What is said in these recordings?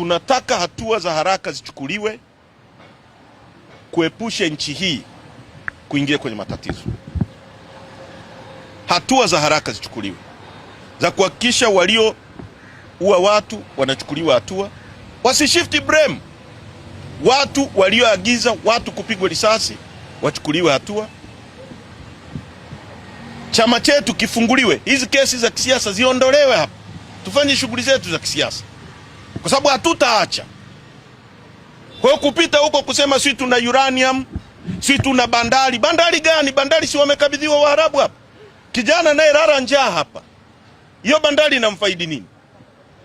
Tunataka hatua za haraka zichukuliwe kuepusha nchi hii kuingia kwenye matatizo. Hatua za haraka zichukuliwe za kuhakikisha walioua watu wanachukuliwa hatua, wasishifti blame. Watu walioagiza watu kupigwa risasi wachukuliwe hatua. Chama chetu kifunguliwe, hizi kesi za kisiasa ziondolewe hapa, tufanye shughuli zetu za kisiasa, kwa sababu hatutaacha. Kwa kupita huko kusema sisi tuna uranium, sisi tuna bandari. Bandari gani? Bandari si wamekabidhiwa Waarabu hapa? Kijana naye rara njaa hapa, hiyo bandari inamfaidi nini?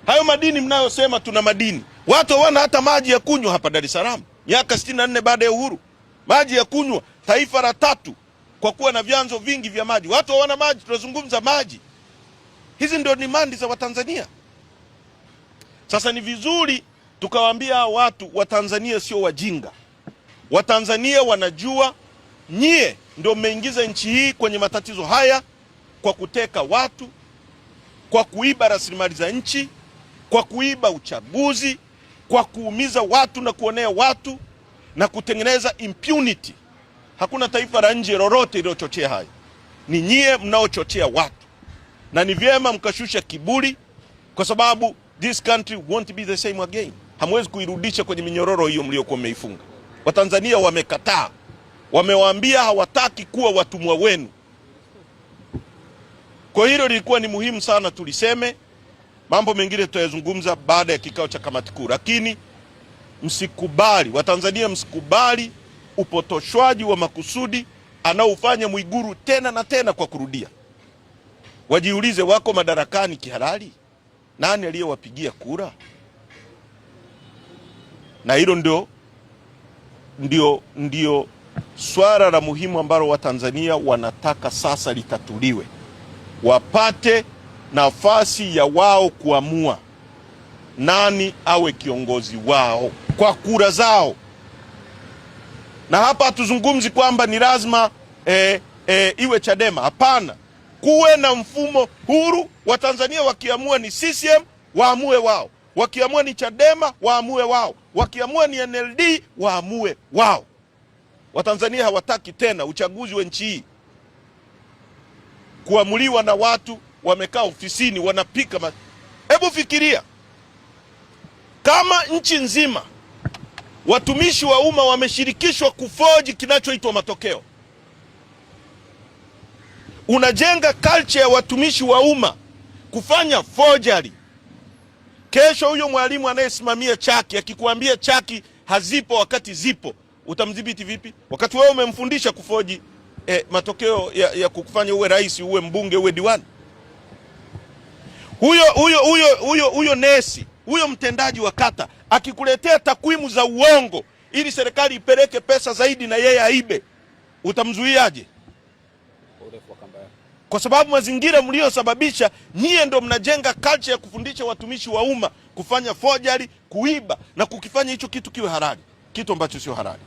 Hayo madini mnayosema tuna madini, watu hawana hata maji ya kunywa hapa Dar es Salaam. Miaka 64 baada ya uhuru, maji ya kunywa, taifa la 3 kwa kuwa na vyanzo vingi vya maji, watu hawana maji. Tunazungumza maji. Hizi ndio dimandi za Watanzania. Sasa ni vizuri tukawaambia watu, Watanzania sio wajinga. Watanzania wanajua nyie ndio mmeingiza nchi hii kwenye matatizo haya kwa kuteka watu, kwa kuiba rasilimali za nchi, kwa kuiba uchaguzi, kwa kuumiza watu na kuonea watu na kutengeneza impunity. Hakuna taifa la nje lolote iliyochochea haya. Ni nyie mnaochochea watu. Na ni vyema mkashusha kiburi, kwa sababu this country won't be the same again. Hamwezi kuirudisha kwenye minyororo hiyo mliokuwa mmeifunga. Watanzania wamekataa. Wamewaambia hawataki kuwa watumwa wenu. Kwa hilo lilikuwa ni muhimu sana tuliseme. Mambo mengine tutayazungumza baada ya kikao cha kamati kuu, lakini msikubali, Watanzania msikubali upotoshwaji wa makusudi anaofanya Mwigulu tena na tena kwa kurudia. Wajiulize, wako madarakani kihalali? Nani aliyewapigia kura? Na hilo ndio swala la muhimu ambalo Watanzania wanataka sasa litatuliwe. Wapate nafasi ya wao kuamua nani awe kiongozi wao kwa kura zao. Na hapa hatuzungumzi kwamba ni lazima iwe Chadema. Hapana, kuwe na mfumo huru. Watanzania wakiamua ni CCM waamue wao, wakiamua ni Chadema waamue wao, wakiamua ni NLD waamue wao. Watanzania hawataki tena uchaguzi wa nchi hii kuamuliwa na watu wamekaa ofisini wanapika. Hebu fikiria kama nchi nzima watumishi wa umma wameshirikishwa kufoji kinachoitwa matokeo. Unajenga culture ya watumishi wa umma kufanya forgery. Kesho huyo mwalimu anayesimamia chaki akikuambia chaki hazipo wakati zipo, utamdhibiti vipi? Wakati wewe umemfundisha kufoji matokeo ya kukufanya uwe rais, uwe mbunge, uwe diwani. Huyo nesi, huyo mtendaji wa kata akikuletea takwimu za uongo ili serikali ipeleke pesa zaidi na yeye aibe, utamzuiaje? Kwa sababu mazingira mliosababisha nyie ndio mnajenga culture ya kufundisha watumishi wa umma kufanya forgery, kuiba na kukifanya hicho kitu kiwe halali, kitu ambacho sio halali.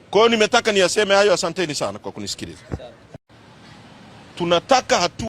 Kwa hiyo nimetaka niyaseme hayo. Asanteni sana kwa kunisikiliza. Tunataka hatua